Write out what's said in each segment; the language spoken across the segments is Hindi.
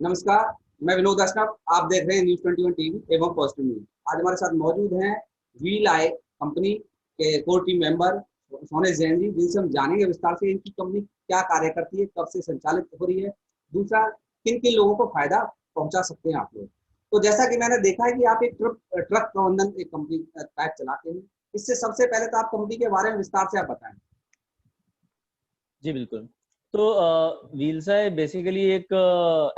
नमस्कार, मैं विनोद अष्टम। आप देख रहे हैं न्यूज़ 21 टीवी एवं पॉजिटिव न्यूज़। आज हमारे साथ मौजूद हैं व्हील आई कंपनी के core team member Sonesh Jain ji, जिनसे हम जानेंगे विस्तार से इनकी कंपनी क्या कार्य करती है, कब से संचालित हो रही है, दूसरा किन-किन लोगों को फायदा पहुंचा सकते हैं आप लोग। तो जैसा कि मैंने देखा है कि आप एक ट्रक प्रबंधन एक कंपनी टाइप चलाते हैं। इससे सबसे पहले तो आप कंपनी के बारे में विस्तार से आप बताएँ। जी, बिल्कुल। तो व्हील्साई बेसिकली एक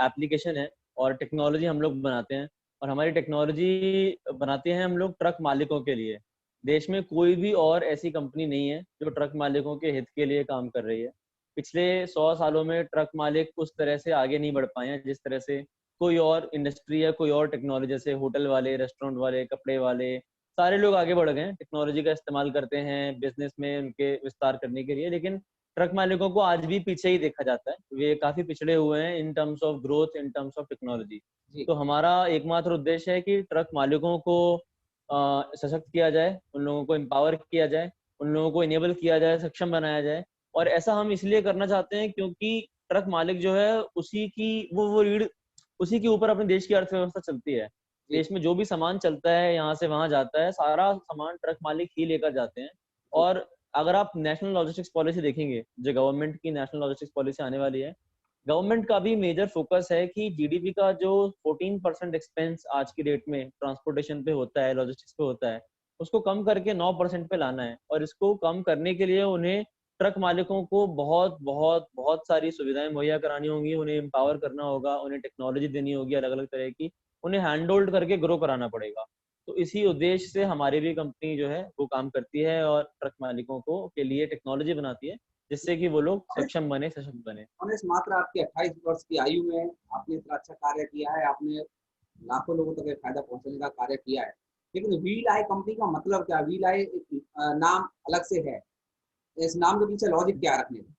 एप्लीकेशन है और टेक्नोलॉजी हम लोग बनाते हैं और हमारी टेक्नोलॉजी बनाते हैं हम लोग ट्रक मालिकों के लिए। देश में कोई भी और ऐसी कंपनी नहीं है जो ट्रक मालिकों के हित के लिए काम कर रही है। पिछले 100 सालों में ट्रक मालिक उस तरह से आगे नहीं बढ़ पाए हैं जिस तरह से कोई और इंडस्ट्री या कोई और टेक्नोलॉजी, जैसे होटल वाले, रेस्टोरेंट वाले, कपड़े वाले, सारे लोग आगे बढ़ गए हैं। टेक्नोलॉजी का इस्तेमाल करते हैं बिज़नेस में उनके विस्तार करने के लिए, लेकिन ट्रक मालिकों को आज भी पीछे ही देखा जाता है। वे काफ़ी पिछड़े हुए हैं in terms of growth, in terms of technology. जी, तो हमारा एकमात्र उद्देश्य है कि ट्रक मालिकों को सशक्त किया जाए, उन लोगों को एम्पावर किया जाए, उन लोगों को इनेबल किया जाए, सक्षम बनाया जाए। और ऐसा हम इसलिए करना चाहते हैं क्योंकि ट्रक मालिक जो है उसी की वो रीढ़, उसी के ऊपर अपने देश की अर्थव्यवस्था चलती है। जी, देश में जो भी सामान चलता है, यहाँ से वहाँ जाता है, सारा सामान ट्रक मालिक ही लेकर जाते हैं। जी, और अगर आप नेशनल लॉजिस्टिक्स पॉलिसी देखेंगे, जो गवर्नमेंट की नेशनल लॉजिस्टिक्स पॉलिसी आने वाली है, गवर्नमेंट का भी मेजर फोकस है कि जीडीपी का जो 14% एक्सपेंस आज की डेट में ट्रांसपोर्टेशन पे होता है, लॉजिस्टिक्स पे होता है, उसको कम करके 9% पे लाना है। और इसको कम करने के लिए उन्हें ट्रक मालिकों को बहुत बहुत बहुत सारी सुविधाएं मुहैया करानी होंगी, उन्हें एम्पावर करना होगा, उन्हें टेक्नोलॉजी देनी होगी अलग अलग तरह की, उन्हें हैंड होल्ड करके ग्रो कराना पड़ेगा। तो इसी उद्देश्य से हमारी भी कंपनी जो है वो काम करती है और ट्रक मालिकों को के लिए टेक्नोलॉजी बनाती है, जिससे कि वो लोग जी। सक्षम बने, सशक्त बने। उन्नीस मात्र आपकी 28 वर्ष की आयु में आपने इतना अच्छा कार्य किया है। आपने लाखों लोगों तक ये फायदा पहुंचाने का कार्य किया है। लेकिन व्हील आई कंपनी का मतलब क्या? व्हील आई एक नाम अलग से है। इस नाम के पीछे लॉजिक क्या रखने का?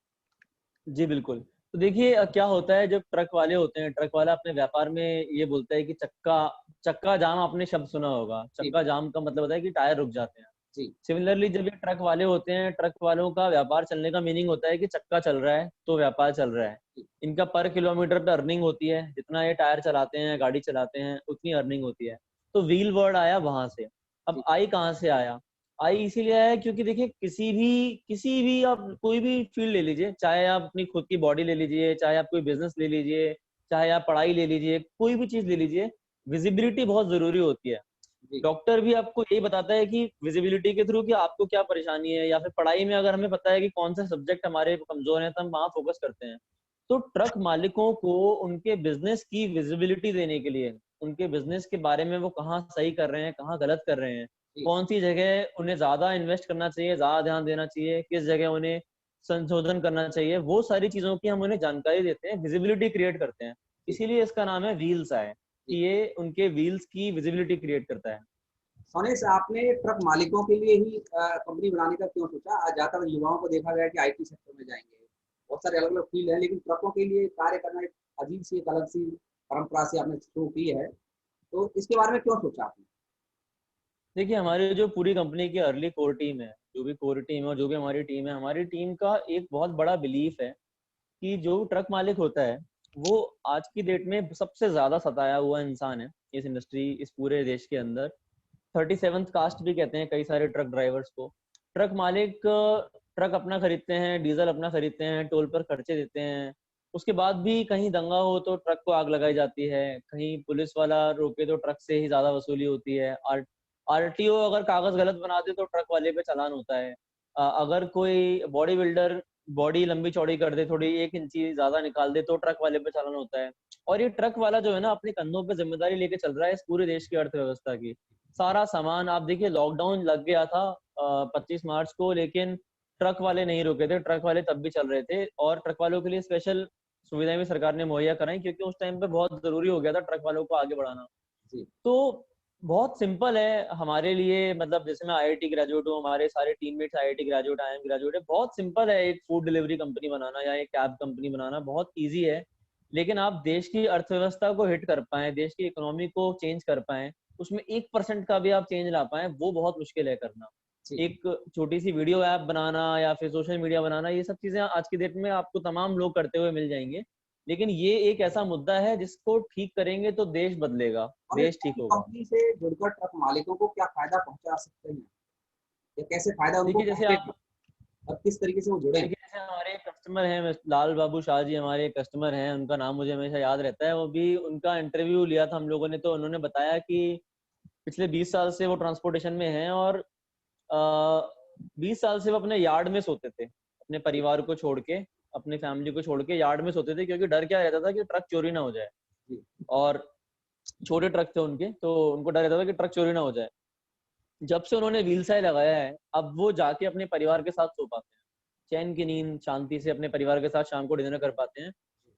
जी, बिल्कुल। तो देखिए क्या होता है, जब ट्रक वाले होते हैं, ट्रक वाला अपने व्यापार में ये बोलता है कि चक्का चक्का जाम, आपने शब्द सुना होगा। जी, चक्का जाम का मतलब होता है कि टायर रुक जाते हैं। जी, सिमिलरली जब ये ट्रक वाले होते हैं, ट्रक वालों का व्यापार चलने का मीनिंग होता है कि चक्का चल रहा है, तो व्यापार चल रहा है। जी, इनका पर किलोमीटर पे अर्निंग होती है, जितना ये टायर चलाते हैं, गाड़ी चलाते हैं, उतनी अर्निंग होती है। तो व्हील वर्ड आया वहाँ से। अब जी, आई कहाँ से आया? आई इसीलिए आया क्योंकि देखिए किसी भी आप कोई भी फील्ड ले लीजिए, चाहे आप अपनी खुद की बॉडी ले लीजिए, चाहे आप कोई बिज़नेस ले लीजिए, चाहे आप पढ़ाई ले लीजिए, कोई भी चीज़ ले लीजिए, विज़िबिलिटी बहुत ज़रूरी होती है। जी, डॉक्टर भी आपको यही बताता है कि विजिबिलिटी के थ्रू कि आपको क्या परेशानी है, या फिर पढ़ाई में अगर हमें पता है कि कौन सा सब्जेक्ट हमारे कमजोर है तो हम वहाँ फोकस करते हैं। तो ट्रक मालिकों को उनके बिजनेस की विजिबिलिटी देने के लिए, उनके बिजनेस के बारे में वो कहाँ सही कर रहे हैं, कहाँ गलत कर रहे हैं, जी, कौन सी जगह उन्हें ज्यादा इन्वेस्ट करना चाहिए, ज्यादा ध्यान देना चाहिए, किस जगह उन्हें संशोधन करना चाहिए, वो सारी चीजों की हम उन्हें जानकारी देते हैं, विजिबिलिटी क्रिएट करते हैं। जी, इसीलिए इसका नाम है व्हील्स आए, जी। कि ये उनके व्हील्स की विजिबिलिटी क्रिएट करता है। सोनेश, आपने ट्रक मालिकों के लिए ही कंपनी बनाने का क्यों सोचा? आज ज़्यादातर युवाओं को देखा गया कि आईटी सेक्टर में जाएँगे। बहुत सारे अलग-अलग फील्ड हैं, लेकिन ट्रकों के लिए कार्य करना एक अजीब-सी, एक अलग-सी परंपरा से आपने शुरू की है। तो इसके बारे में क्यों सोचा आपने? देखिए, हमारी जो पूरी कंपनी की अर्ली कोर टीम है, जो भी कोर टीम है और जो भी हमारी टीम है, हमारी टीम का एक बहुत बड़ा बिलीफ है कि जो ट्रक मालिक होता है, वो आज की डेट में सबसे ज़्यादा सताया हुआ इंसान है, इस इंडस्ट्री, इस पूरे देश के अंदर। 37th कास्ट भी कहते हैं कई सारे ट्रक ड्राइवर्स को। ट्रक मालिक ट्रक अपना खरीदते हैं, डीज़ल अपना खरीदते हैं, टोल पर खर्चे देते हैं। उसके बाद भी कहीं दंगा हो तो ट्रक को आग लगाई जाती है, कहीं पुलिस वाला रोके तो ट्रक से ही ज़्यादा वसूली होती है। आरटीओ अगर कागज़ गलत बना दे तो ट्रक वाले पे चालान होता है। अगर कोई बॉडी बिल्डर बॉडी लंबी-चौड़ी कर दे, थोड़ी 1 इंची ज़्यादा निकाल दे तो ट्रक वाले पे चालान होता है। और ये ट्रक वाला जो है ना, अपने कंधों पे ज़िम्मेदारी लेके चल रहा है इस पूरे देश की अर्थव्यवस्था की। सारा सामान आप देखिए, लॉकडाउन लग गया था 25 मार्च को, लेकिन ट्रक वाले नहीं रुके थे, ट्रक वाले तब भी चल रहे थे और ट्रक वालों के लिए स्पेशल सुविधाएँ भी सरकार ने मुहैया कराई, क्योंकि उस टाइम पे बहुत ज़रूरी हो गया था ट्रक वालों को आगे बढ़ाना। जी, तो बहुत सिंपल है हमारे लिए, मतलब जैसे मैं आईआईटी ग्रेजुएट हूँ, हमारे सारे teammates IIT graduate, IIM graduate है। बहुत सिंपल है एक फूड डिलीवरी कंपनी बनाना या एक कैब कंपनी बनाना, बहुत ईज़ी है। लेकिन आप देश की अर्थव्यवस्था को हिट कर पाएँ, देश की इकोनॉमी को चेंज कर पाएँ, उसमें 1% का भी आप चेंज ला पाएँ, वो बहुत मुश्किल है करना। जी, एक छोटी-सी वीडियो ऐप बनाना या फिर सोशल मीडिया बनाना, ये सब चीज़ें आज की डेट में आपको तमाम लोग करते हुए मिल जाएँगे। लेकिन ये एक ऐसा मुद्दा है जिसको ठीक करेंगे तो देश बदलेगा, और इस देश ठीक होगा। कंपनी से जुड़कर ट्रक मालिकों को क्या फायदा पहुंचा सकते हैं, या कैसे फायदा उनको देखिए जैसे पहुंचे आप और किस तरीके से वो जुड़े? देखिए जैसे हमारे कस्टमर हैं, लाल बाबू शाह जी हमारे कस्टमर हैं, उनका नाम मुझे हमेशा याद रहता है। वो भी उनका इंटरव्यू लिया था हम लोगों ने, तो उन्होंने बताया कि पिछले 20 साल से वो ट्रांसपोर्टेशन में हैं और 20 साल से वो अपने यार्ड में सोते थे, अपने परिवार को छोड़ के, अपनी फैमिली को छोड़ के यार्ड में सोते थे, क्योंकि डर क्या रहता था कि ट्रक चोरी ना हो जाए। जी। और छोटे ट्रक थे उनके, तो उनको डर रहता था कि ट्रक चोरी ना हो जाए। जब से उन्होंने व्हील साई लगाया है, अब वो जाके अपने परिवार के साथ सो पाते हैं, चैन की नींद शांति से अपने परिवार के साथ शाम को डिनर कर पाते हैं।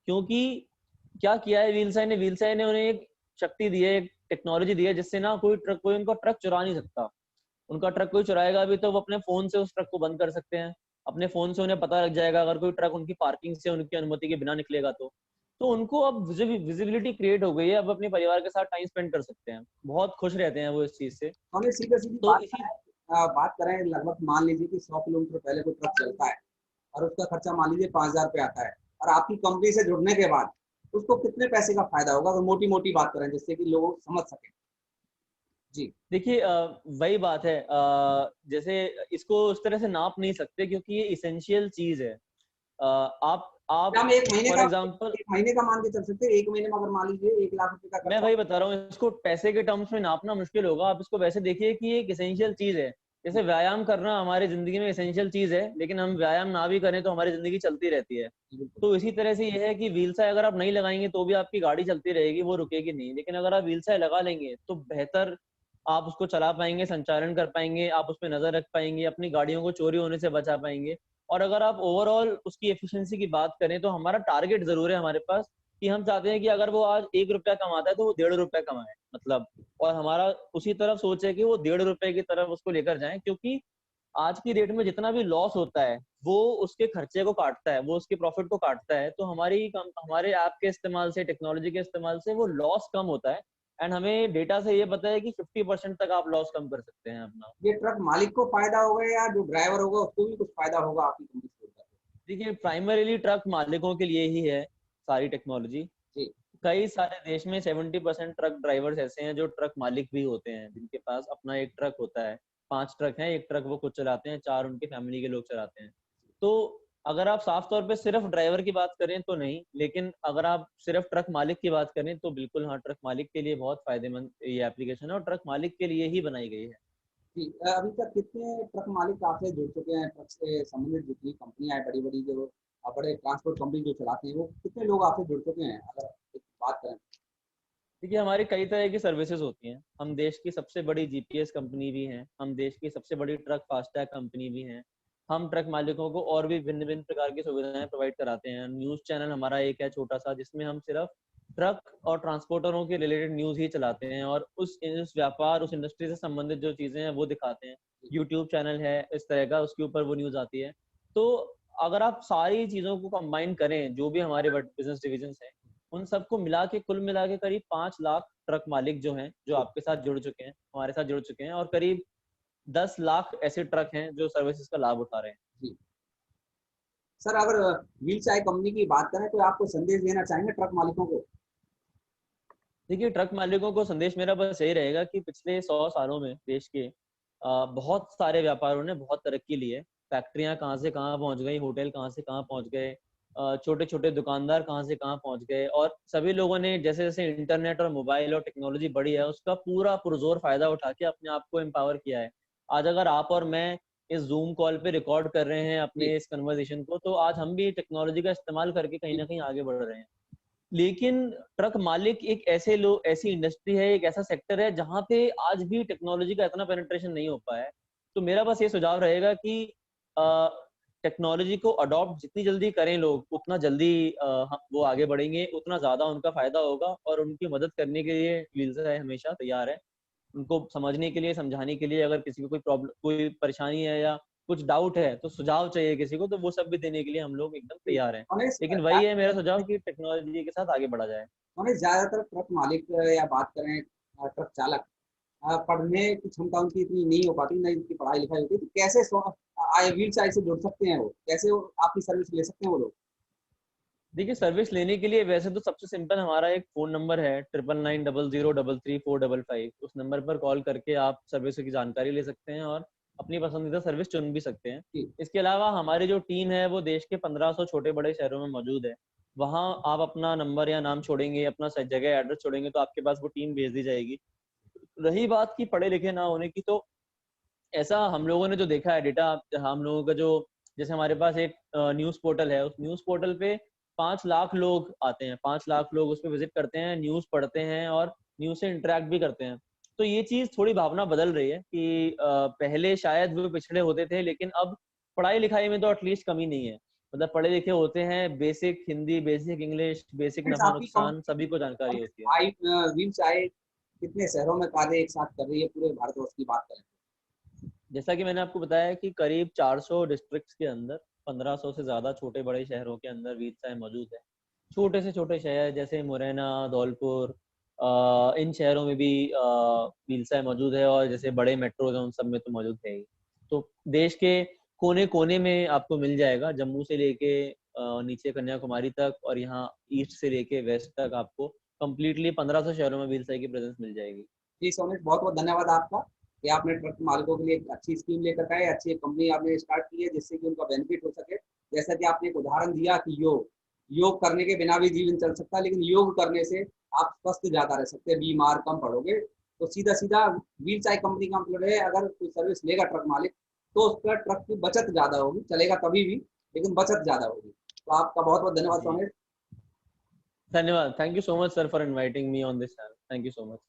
क्योंकि क्या किया है व्हील साई ने उन्हें एक शक्ति दी है, एक टेक्नोलॉजी दी है, जिससे ना कोई उनका ट्रक चुरा नहीं सकता। उनका ट्रक कोई चुराएगा भी तो वो अपने फोन से उस ट्रक को बंद कर सकते हैं। अपने फोन से उन्हें पता लग जाएगा अगर कोई ट्रक उनकी पार्किंग से उनकी अनुमति के बिना निकलेगा तो उनको अब विजिबिलिटी क्रिएट हो गई है, अब अपने परिवार के साथ टाइम स्पेंड कर सकते हैं, बहुत खुश रहते हैं वो इस चीज से। हमें सीधी सीधी तो इसी बात करें, लगभग मान लीजिए कि 100 किलोमीटर पहले कोई ट्रक चलता है और उसका खर्चा मान लीजिए 5,000 रुपये आता है, और आपकी कंपनी से जुड़ने के बाद उसको कितने पैसे का फायदा होगा, अगर मोटी मोटी बात करें जिससे कि लोग समझ सकें? जी। देखिए वही बात है, जैसे इसको उस तरह से नाप नहीं सकते क्योंकि ये इसेंशियल चीज है। क्या आप हम एक महीने फॉर का एग्जांपल, एक महीने का मान के चल सकते हैं? एक महीने में अगर मान लीजिए 1 लाख रुपए का मैं खर्चा। वही बता रहा हूँ, इसको पैसे के टर्म्स में नापना मुश्किल होगा। आप इसको वैसे देखिए कि ये एक एसेंशियल चीज है। जैसे व्यायाम करना हमारी जिंदगी में एसेंशियल चीज है, लेकिन हम व्यायाम ना भी करें तो हमारी जिंदगी चलती रहती है। तो इसी तरह से ये है कि व्हील साई अगर आप नहीं लगाएंगे तो भी आपकी गाड़ी चलती रहेगी, वो रुकेगी नहीं। लेकिन अगर आप व्हील साई लगा लेंगे तो बेहतर आप उसको चला पाएंगे, संचालन कर पाएंगे, आप उस पर नजर रख पाएंगे, अपनी गाड़ियों को चोरी होने से बचा पाएंगे। और अगर आप ओवरऑल उसकी एफिशिएंसी की बात करें तो हमारा टारगेट जरूर है हमारे पास, कि हम चाहते हैं कि अगर वो आज 1 रुपया कमाता है तो वो 1.5 रुपया कमाए, मतलब। और हमारा उसी तरफ सोच है कि वो 1.5 रुपए की तरफ उसको लेकर जाएं, क्योंकि आज की डेट में जितना भी लॉस होता है वो उसके खर्चे को काटता है, वो उसके प्रॉफिट को काटता है। तो हमारे ऐप के इस्तेमाल से, टेक्नोलॉजी के इस्तेमाल से वो लॉस कम होता है। एंड हमें डेटा से ये पता है कि 50% तक आप लॉस कम कर सकते हैं अपना। ये ट्रक मालिक को फायदा होगा या जो ड्राइवर होगा उसको भी कुछ फायदा होगा आपकी कंपनी से जुड़कर? देखिए प्राइमरीली ट्रक मालिकों के लिए ही है सारी टेक्नोलॉजी। जी। कई सारे देश में 70% ट्रक ड्राइवर्स ऐसे हैं जो ट्रक मालिक भी होते हैं, जिनके पास अपना एक ट्रक होता है। 5 ट्रक हैं, एक ट्रक वो खुद चलाते हैं, 4 उनके फैमिली के लोग चलाते हैं। तो अगर आप साफ तौर पे सिर्फ ड्राइवर की बात करें तो नहीं, लेकिन अगर आप सिर्फ ट्रक मालिक की बात करें तो बिल्कुल हाँ, ट्रक मालिक के लिए बहुत फायदेमंद ये एप्लीकेशन है और ट्रक मालिक के लिए ही बनाई गई है। जी। अभी तक कितने ट्रक मालिक आपसे जुड़ चुके हैं? ट्रक से संबंधित जितनी कंपनियां हैं बड़ी बड़ी, जो बड़े ट्रांसपोर्ट कंपनी जो चलाते हैं, वो कितने लोग आपसे जुड़ चुके हैं, अगर एक बात करें? देखिए हमारी कई तरह की सर्विसेज होती हैं। हम देश की सबसे बड़ी जीपीएस कंपनी भी हैं, हम देश की सबसे बड़ी ट्रक फास्टैग कंपनी भी हैं। हम ट्रक मालिकों को और भी भिन्न भिन्न प्रकार की सुविधाएं प्रोवाइड कराते हैं। न्यूज़ चैनल हमारा एक है छोटा सा, जिसमें हम सिर्फ ट्रक और ट्रांसपोर्टरों के रिलेटेड न्यूज़ ही चलाते हैं और उस व्यापार, उस इंडस्ट्री से संबंधित जो चीज़ें हैं वो दिखाते हैं। यूट्यूब चैनल है इस तरह का, उसके ऊपर वो न्यूज़ आती है। तो अगर आप सारी चीज़ों को कंबाइन करें, जो भी हमारे बिजनेस डिविजन हैं, उन सबको मिला के कुल मिला के करीब 5 लाख ट्रक मालिक जो हैं, जो आपके साथ जुड़ चुके हैं, हमारे साथ जुड़ चुके हैं, और करीब 10 लाख ऐसे ट्रक हैं जो सर्विसेज का लाभ उठा रहे हैं। जी। सर, अगर व्हील चाय कंपनी की बात करें तो आपको संदेश देना चाहेंगे ट्रक मालिकों को? देखिए ट्रक मालिकों को संदेश मेरा बस यही रहेगा कि पिछले 100 सालों में देश के बहुत सारे व्यापारों ने बहुत तरक्की ली है। फैक्ट्रियां कहाँ से कहाँ पहुंच गई, होटल कहाँ से कहाँ पहुंच गए, छोटे छोटे दुकानदार कहाँ से कहाँ पहुंच गए, और सभी लोगों ने जैसे जैसे इंटरनेट और मोबाइल और टेक्नोलॉजी बढ़ी है उसका पूरा पुरजोर फायदा उठा के अपने आप को एम्पावर किया है। आज अगर आप और मैं इस जूम कॉल पे रिकॉर्ड कर रहे हैं जी। अपने इस कन्वर्सेशन को, तो आज हम भी टेक्नोलॉजी का इस्तेमाल करके कहीं जी। ना कहीं आगे बढ़ रहे हैं। लेकिन ट्रक मालिक एक ऐसी इंडस्ट्री है, एक ऐसा सेक्टर है जहां पे आज भी टेक्नोलॉजी का इतना पेनिट्रेशन नहीं हो पाया है। तो मेरा बस ये सुझाव रहेगा कि टेक्नोलॉजी को अडॉप्ट जितनी जल्दी करें लोग, उतना जल्दी वो आगे बढ़ेंगे, उतना ज्यादा उनका फायदा होगा। और उनकी मदद करने के लिए व्हील्स है हमेशा तैयार है, उनको समझने के लिए, समझाने के लिए। अगर किसी को कोई प्रॉब्लम, कोई परेशानी है या कुछ डाउट है, तो सुझाव चाहिए किसी को, तो वो सब भी देने के लिए हम लोग एकदम तैयार हैं। ऑनेस्ट लेकिन वही है मेरा सुझाव कि टेक्नोलॉजी के साथ आगे बढ़ा जाए। ऑनेस्ट ज्यादातर ट्रक मालिक या बात करें ट्रक चालक, पढ़ने की क्षमता उनकी इतनी नहीं हो पाती, नहीं उनकी पढ़ाई लिखाई होती, तो कैसे व्हील चाय से जुड़ सकते हैं? वो कैसे आपकी सर्विस ले सकते हैं वो लोग? देखिए सर्विस लेने के लिए वैसे तो सबसे सिंपल हमारा एक फोन नंबर है 9990033555। उस नंबर पर कॉल करके आप सर्विस की जानकारी ले सकते हैं और अपनी पसंदीदा सर्विस चुन भी सकते हैं। जी इसके अलावा हमारी जो टीम है वो देश के 1500 छोटे बड़े शहरों में मौजूद है। वहाँ आप अपना नंबर या नाम छोड़ेंगे, अपना जगह एड्रेस छोड़ेंगे तो आपके पास वो टीम भेज दी जाएगी। रही बात की पढ़े लिखे ना होने की, तो ऐसा हम लोगों ने जो देखा है डेटा, हम लोगों का जो, जैसे हमारे पास एक न्यूज़ पोर्टल है, उस न्यूज़ पोर्टल पे 5 लाख लोग आते हैं, 5 लाख लोग उस पे विजिट करते हैं, न्यूज़ पढ़ते हैं और न्यूज़ से इंटरैक्ट भी करते हैं। तो ये चीज़ थोड़ी भावना बदल रही है कि पहले शायद वो पिछड़े होते थे, लेकिन अब पढ़ाई-लिखाई में तो एटलीस्ट कमी नहीं है। मतलब पढ़े लिखे होते हैं, basic Hindi, basic English, basic friends, आपकी नफ़ा-नुकसान कंपनी सभी को जानकारी होती है। आई व्हील चाय कितने शहरों में कार्य एक साथ कर रही है पूरे भारतवर्ष की बात करें? जैसा कि मैंने आपको बताया कि करीब 400 डिस्ट्रिक्ट्स के अंदर 1500 से ज़्यादा छोटे बड़े शहरों के अंदर वीरसाएँ मौजूद है। छोटे से छोटे शहर जैसे मुरैना, धौलपुर, इन शहरों में भी वीरसाएँ मौजूद है और जैसे बड़े मेट्रोज़ हैं उन सब में तो मौजूद है ही। तो देश के कोने-कोने में आपको मिल जाएगा, जम्मू से लेके नीचे कन्याकुमारी तक और यहाँ ईस्ट से लेके वेस्ट तक आपको कंप्लीटली 1500 शहरों में वीरसाई की प्रेज़ेंस मिल जाएगी। जी सोमेश, बहुत बहुत धन्यवाद आपका कि आपने ट्रक मालिकों के लिए एक अच्छी स्कीम लेकर के आए, अच्छी एक कंपनी आपने स्टार्ट की है जिससे कि उनका बेनिफिट हो सके। जैसा कि आपने एक उदाहरण दिया कि योग योग करने के बिना भी जीवन चल सकता है, लेकिन योग करने से आप स्वस्थ ज्यादा रह सकते हैं, बीमार कम पड़ोगे। तो सीधा सीधा व्हील चाय कंपनी का मतलब है, अगर कोई सर्विस लेगा ट्रक मालिक तो उसका ट्रक की बचत ज्यादा होगी, चलेगा तभी भी लेकिन बचत ज्यादा होगी। तो आपका बहुत बहुत धन्यवाद जी, सोमेश। धन्यवाद। Thank you so much sir for inviting me on this channel. Thank you so much.